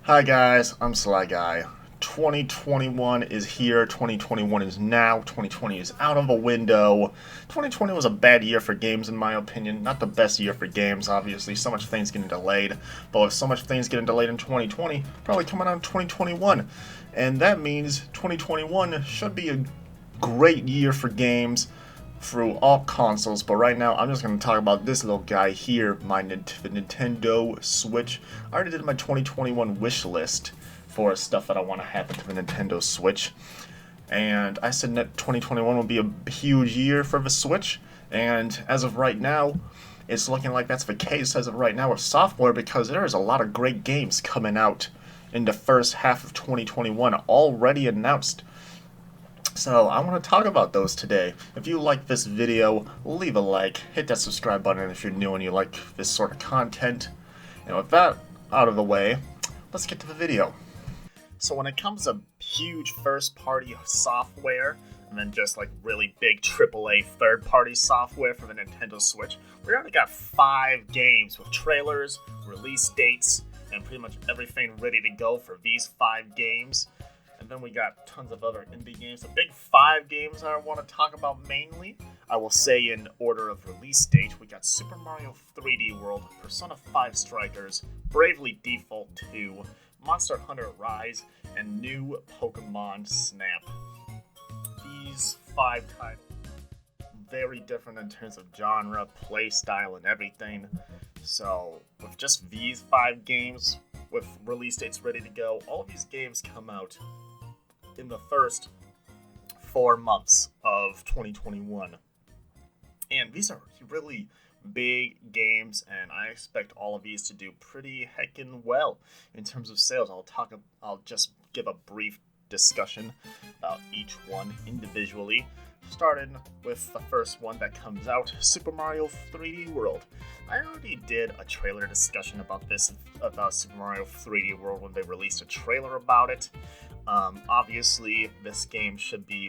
Hi guys, I'm Sly Guy. 2021 is here, 2021 is now, 2020 is out of the window. 2020 was a bad year for games in my opinion, not the best year for games obviously, so much things getting delayed, but with so much things getting delayed in 2020, probably coming out in 2021. And that means 2021 should be a great year for games through all consoles, but right now I'm just going to talk about this little guy here, my Nintendo Switch. I already did my 2021 wish list for stuff that I want to happen to the Nintendo Switch, and I said that 2021 will be a huge year for the Switch, and as of right now, it's looking like that's the case as of right now with software because there is a lot of great games coming out in the first half of 2021 already announced. So I want to talk about those today. If you like this video, leave a like, hit that subscribe button if you're new and you like this sort of content. And with that out of the way, let's get to the video. So when it comes to huge first-party software, and then just like really big AAA third-party software for the Nintendo Switch, we already got 5 games with trailers, release dates, and pretty much everything ready to go for these 5 games. And then we got tons of other indie games. The big 5 games I want to talk about mainly, I will say in order of release date, we got Super Mario 3D World, Persona 5 Strikers, Bravely Default 2, Monster Hunter Rise, and new Pokemon Snap. These 5 titles, very different in terms of genre, play style, and everything. So with just these 5 games, with release dates ready to go, all of these games come out in the first 4 months of 2021. And these are really big games, and I expect all of these to do pretty heckin' well in terms of sales. I'll just give a brief discussion about each one individually, starting with the first one that comes out, Super Mario 3D World. I already did a trailer discussion about Super Mario 3D World when they released a trailer about it. Obviously, this game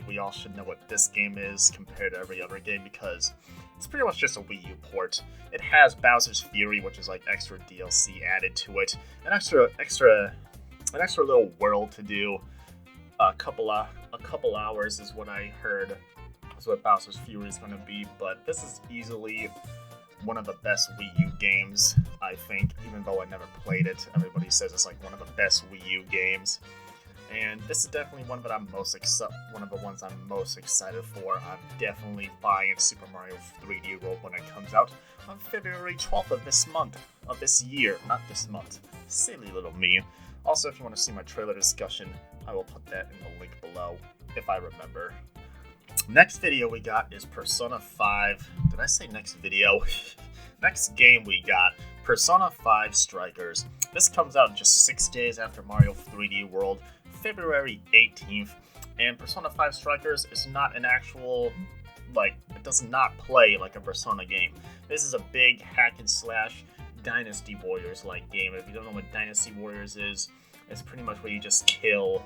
we all should know what this game is compared to every other game because it's pretty much just a Wii U port. It has Bowser's Fury, which is like extra DLC added to it, an extra little world to do. A couple hours is what I heard. Is what Bowser's Fury is going to be, but this is easily one of the best Wii U games, I think, even though I never played it. Everybody says it's like one of the best Wii U games. And this is definitely one of the ones I'm most excited for. I'm definitely buying Super Mario 3D World when it comes out on February 12th of this year, not this month. Silly little me. Also, if you want to see my trailer discussion, I will put that in the link below, if I remember. Next video we got is Persona 5. Did I say next video? Next game we got, Persona 5 Strikers. This comes out just 6 days after Mario 3D World, February 18th. And Persona 5 Strikers is not an actual, it does not play like a Persona game. This is a big hack and slash Dynasty Warriors-like game. If you don't know what Dynasty Warriors is, it's pretty much where you just kill,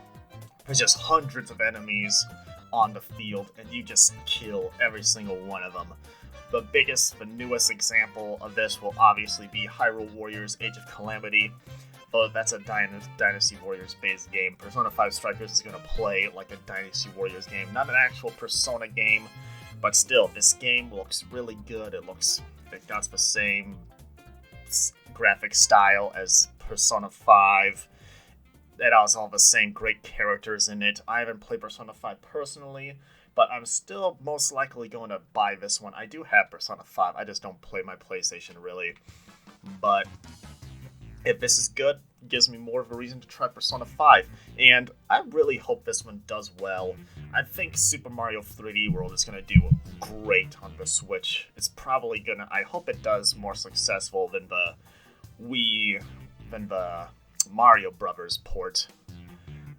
there's just hundreds of enemies on the field, and you just kill every single one of them. The newest example of this will obviously be Hyrule Warriors Age of Calamity, though that's a Dynasty Warriors based game. Persona 5 Strikers is going to play like a Dynasty Warriors game, not an actual Persona game, but still, this game looks really good. It got the same graphic style as Persona 5. It has all the same great characters in it. I haven't played Persona 5 personally, but I'm still most likely going to buy this one. I do have Persona 5, I just don't play my PlayStation really. But if this is good, it gives me more of a reason to try Persona 5. And I really hope this one does well. I think Super Mario 3D World is going to do great on the Switch. It's probably going to, I hope it does more successful than the Mario Brothers port.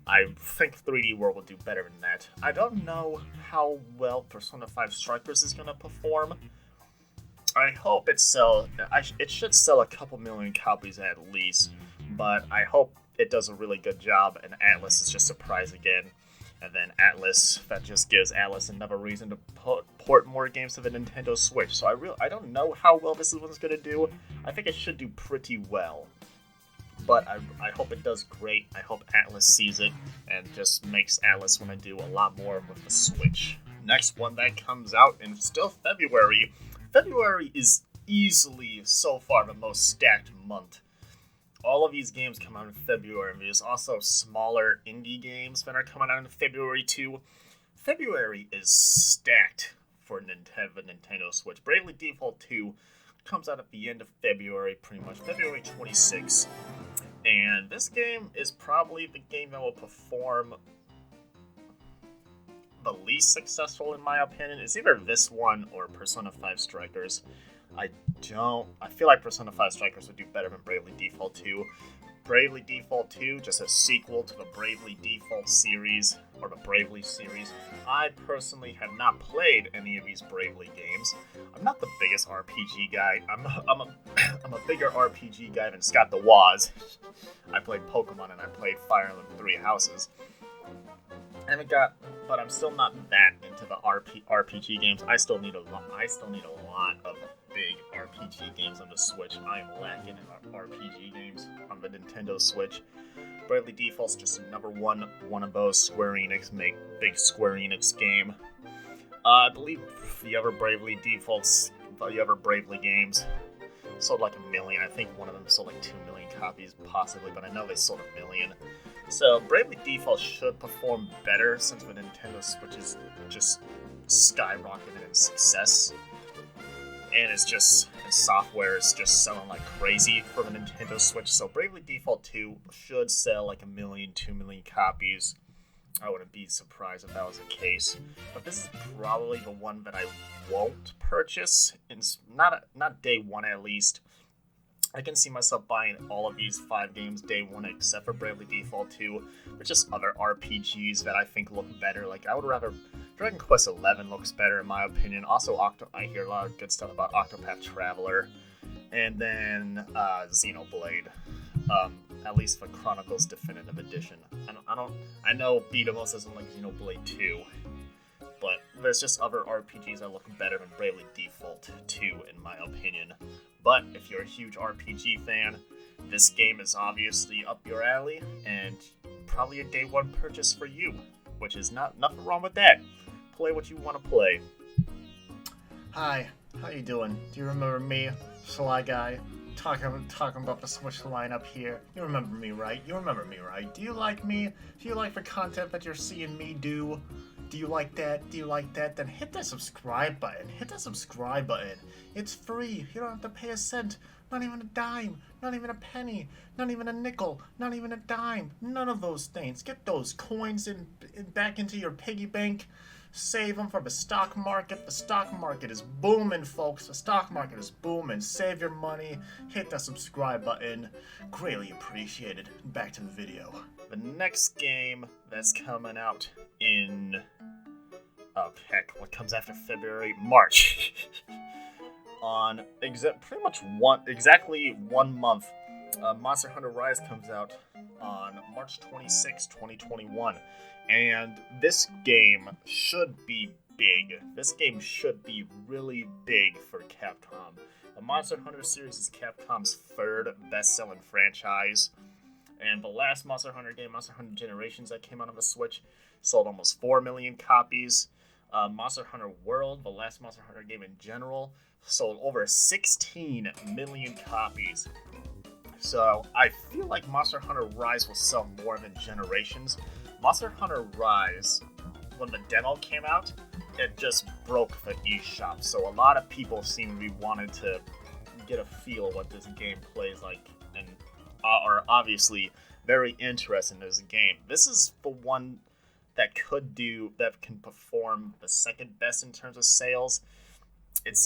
I think 3D World will do better than that. I don't know how well Persona 5 Strikers is going to perform. I hope it should sell a couple million copies at least, but I hope it does a really good job and Atlus is just surprised again. And then Atlus, that just gives Atlus another reason to port more games to the Nintendo Switch. So I don't know how well this one's going to do. I think it should do pretty well. but I hope it does great. I hope Atlas sees it and just makes Atlas want to do a lot more with the Switch. Next one that comes out in still February. February is easily so far the most stacked month. All of these games come out in February. There's also smaller indie games that are coming out in February too. February is stacked for the Nintendo Switch. Bravely Default 2 comes out at the end of February, pretty much February 26th. And this game is probably the game that will perform the least successful in my opinion. It's either this one or Persona 5 Strikers. I feel like Persona 5 Strikers would do better than Bravely Default 2. Bravely Default 2, just a sequel to the Bravely Default series, or the Bravely series. I personally have not played any of these Bravely games. I'm not the biggest RPG guy. I'm a bigger RPG guy than Scott the Woz. I played Pokemon and I played Fire Emblem Three Houses. But I'm still not that into the RPG games. I still need a lot of big RPG games on the Switch. I am lacking in RPG games on the Nintendo Switch. Bravely Default's just another one of those Square Enix big Square Enix game. I believe the other Bravely games sold like 1 million. I think one of them sold like 2 million copies possibly, but I know they sold 1 million. So Bravely Default should perform better since the Nintendo Switch is just skyrocketed in success. And software is just selling like crazy for the Nintendo Switch. So Bravely Default 2 should sell like 1 million, 2 million copies. I wouldn't be surprised if that was the case. But this is probably the one that I won't purchase. It's not day one at least. I can see myself buying all of these 5 games day one except for Bravely Default 2, but just other RPGs that I think look better. Like, I would rather... Dragon Quest XI looks better in my opinion. Also, I hear a lot of good stuff about Octopath Traveler. And then Xenoblade. At least for Chronicles Definitive Edition. I know Beatamos doesn't like Xenoblade 2. But there's just other RPGs that look better than Bravely Default 2 in my opinion. But if you're a huge RPG fan, this game is obviously up your alley and probably a day one purchase for you, which is nothing wrong with that. Play what you want to play. Hi, how you doing? Do you remember me, Sly Guy, talking about the Switch lineup here? You remember me, right? Do you like me? Do you like the content that you're seeing me do? Do you like that? Then hit that subscribe button. It's free. You don't have to pay a cent. Not even a dime. Not even a penny. Not even a nickel. Not even a dime. None of those things. Get those coins back into your piggy bank. Save them for the stock market. The stock market is booming, folks. The stock market is booming. Save your money. Hit that subscribe button. Greatly appreciated. Back to the video. The next game that's coming out in... Oh, heck. What comes after February? March. On exactly 1 month. Monster Hunter Rise comes out on March 26, 2021. And this game should be big. This game should be really big for Capcom. The Monster Hunter series is Capcom's 3rd best-selling franchise. And the last Monster Hunter game, Monster Hunter Generations, that came out on the Switch, sold almost 4 million copies. Monster Hunter World, the last Monster Hunter game in general, sold over 16 million copies. So I feel like Monster Hunter Rise will sell more than Generations. Monster Hunter Rise, when the demo came out, it just broke the eShop. So a lot of people seem to be wanting to get a feel of what this game plays like and are obviously very interested in this game. This is the one that can perform the second best in terms of sales. It's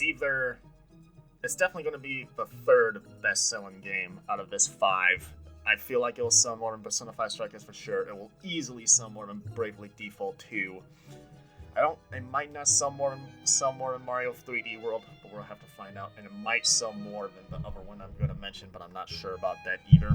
definitely going to be the 3rd best-selling game out of this 5. I feel like it will sell more than Persona 5 Strikers for sure. It will easily sell more than Bravely Default 2. It might not sell more than Mario 3D World, but we'll have to find out. And it might sell more than the other one I'm going to mention, but I'm not sure about that either.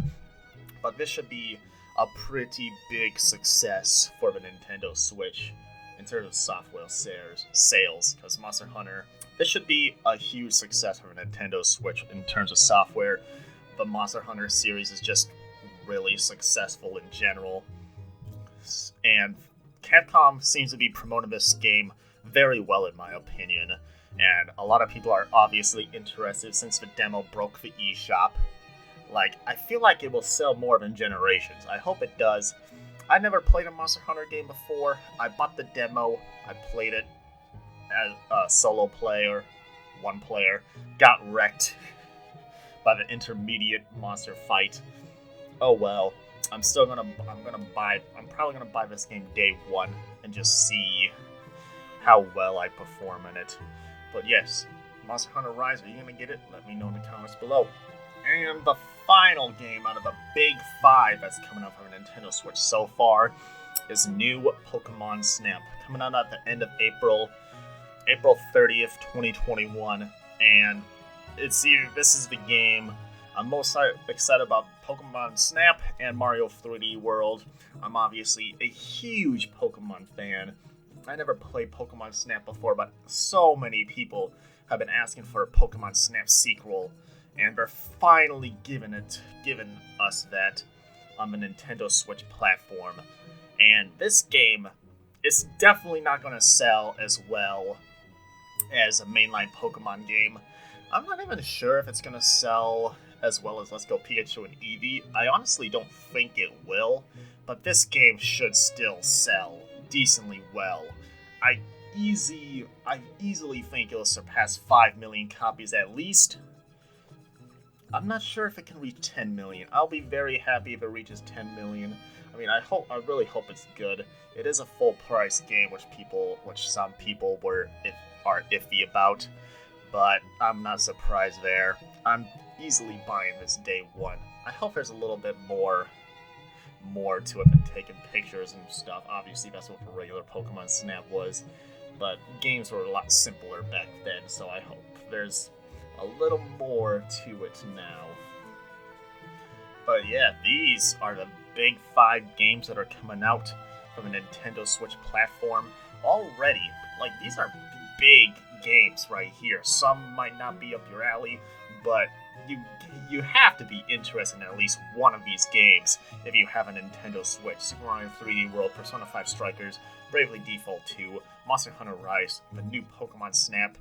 But this should be a pretty big success for the Nintendo Switch in terms of software sales, because Monster Hunter, this should be a huge success for the Nintendo Switch in terms of software. The Monster Hunter series is just really successful in general. And Capcom seems to be promoting this game very well, in my opinion. And a lot of people are obviously interested since the demo broke the eShop. Like, I feel like it will sell more than Generations. I hope it does. I never played a Monster Hunter game before. I bought the demo. I played it as a solo player, one player. Got wrecked by the intermediate monster fight. Oh well. I'm probably gonna buy this game day one and just see how well I perform in it. But yes, Monster Hunter Rise, are you gonna get it? Let me know in the comments below. And the final game out of the big five that's coming out from Nintendo Switch so far is new Pokemon Snap, coming out at the end of April 30th, 2021. And this is the game I'm most excited about. Pokemon Snap and Mario 3D World. I'm obviously a huge Pokemon fan. I never played Pokemon Snap before, but so many people have been asking for a Pokemon Snap sequel, and they're finally giving us that on the Nintendo Switch platform. And this game is definitely not going to sell as well as a mainline Pokemon game. I'm not even sure if it's going to sell as well as Let's Go Pikachu and Eevee. I honestly don't think it will, but this game should still sell decently well. I easily think it'll surpass 5 million copies at least. I'm not sure if it can reach 10 million. I'll be very happy if it reaches 10 million. I mean, I really hope it's good. It is a full price game, which some people are iffy about, but I'm not surprised there. I'm easily buying this day one. I hope there's a little bit more to it than taking pictures and stuff. Obviously, that's what the regular Pokemon Snap was, but games were a lot simpler back then, so I hope there's a little more to it now. But yeah, these are the big 5 games that are coming out from the Nintendo Switch platform already. Like, these are big games right here. Some might not be up your alley, but you have to be interested in at least one of these games if you have a Nintendo Switch. Super Mario 3D World, Persona 5 Strikers, Bravely Default 2, Monster Hunter Rise, the new Pokemon Snap.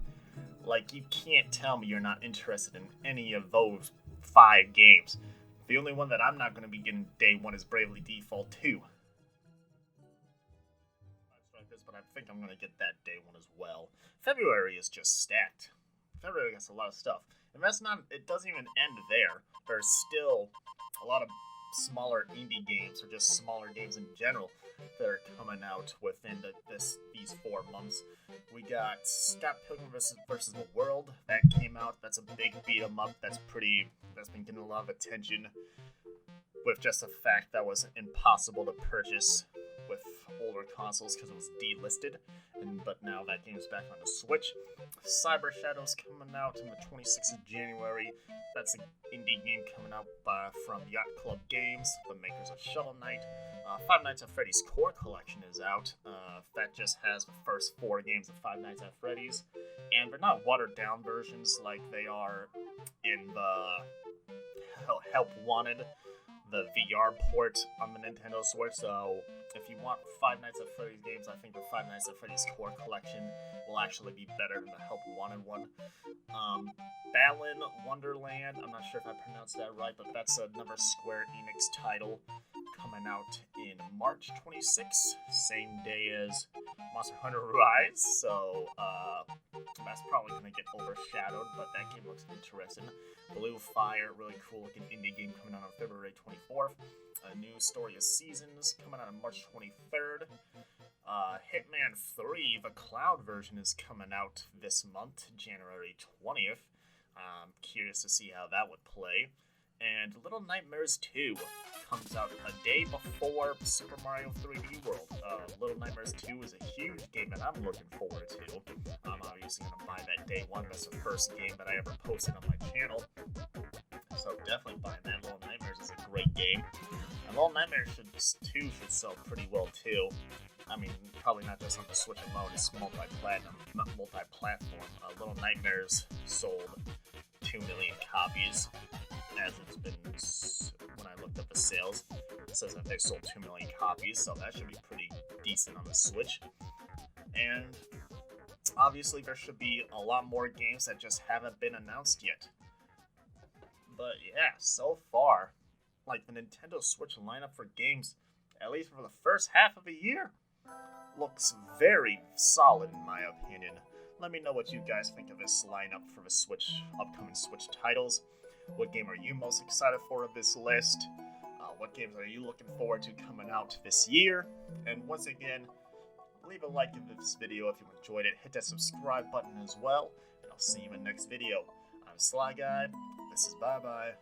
Like, you can't tell me you're not interested in any of those 5 games. The only one that I'm not going to be getting day one is Bravely Default 2. But I think I'm going to get that day one as well. February is just stacked. February gets a lot of stuff. And it doesn't even end there. There's still a lot of smaller indie games, or just smaller games in general, that are coming out within these 4 months. We got Scott Pilgrim vs. the World that came out. That's a big beat 'em up. That's been getting a lot of attention, with just the fact that was impossible to purchase with older consoles because it was delisted, but now that game's back on the Switch. Cyber Shadows coming out on the 26th of January. That's an indie game coming out from Yacht Club Games, the makers of Shovel Knight. Five Nights at Freddy's Core Collection is out. That just has the first 4 games of Five Nights at Freddy's, and they're not watered down versions like they are in the Help Wanted, the VR port on the Nintendo Switch. So if you want Five Nights at Freddy's games, I think the Five Nights at Freddy's Core Collection will actually be better than the Help Wanted one. Balan Wonderland, I'm not sure if I pronounced that right, but that's another Square Enix title coming out in March 26th, same day as Monster Hunter Rise, so that's probably going to get overshadowed, but that game looks interesting. Blue Fire, really cool looking indie game coming out on February 24th. A new Story of Seasons coming out on March 23rd. Hitman 3, the cloud version, is coming out this month, January 20th. I'm curious to see how that would play. And Little Nightmares 2 comes out a day before Super Mario 3D World. Little Nightmares 2 is a huge game that I'm looking forward to. I'm obviously going to buy that day one. That's the first game that I ever posted on my channel. So definitely buying that. Little Nightmares is a great game. And Little Nightmares 2 should sell pretty well too. I mean, probably not just on the Switch alone, it's multi-platform. Little Nightmares sold 2 million copies. as it's been, when I looked up the sales, it says that they sold 2 million copies, so that should be pretty decent on the Switch. And obviously there should be a lot more games that just haven't been announced yet. But yeah, so far, like the Nintendo Switch lineup for games, at least for the first half of the year, looks very solid in my opinion. Let me know what you guys think of this lineup for the Switch, upcoming Switch titles. What game are you most excited for of this list? What games are you looking forward to coming out this year? And once again, leave a like in this video if you enjoyed it. Hit that subscribe button as well, and I'll see you in the next video. I'm Sly Guy. This is bye bye.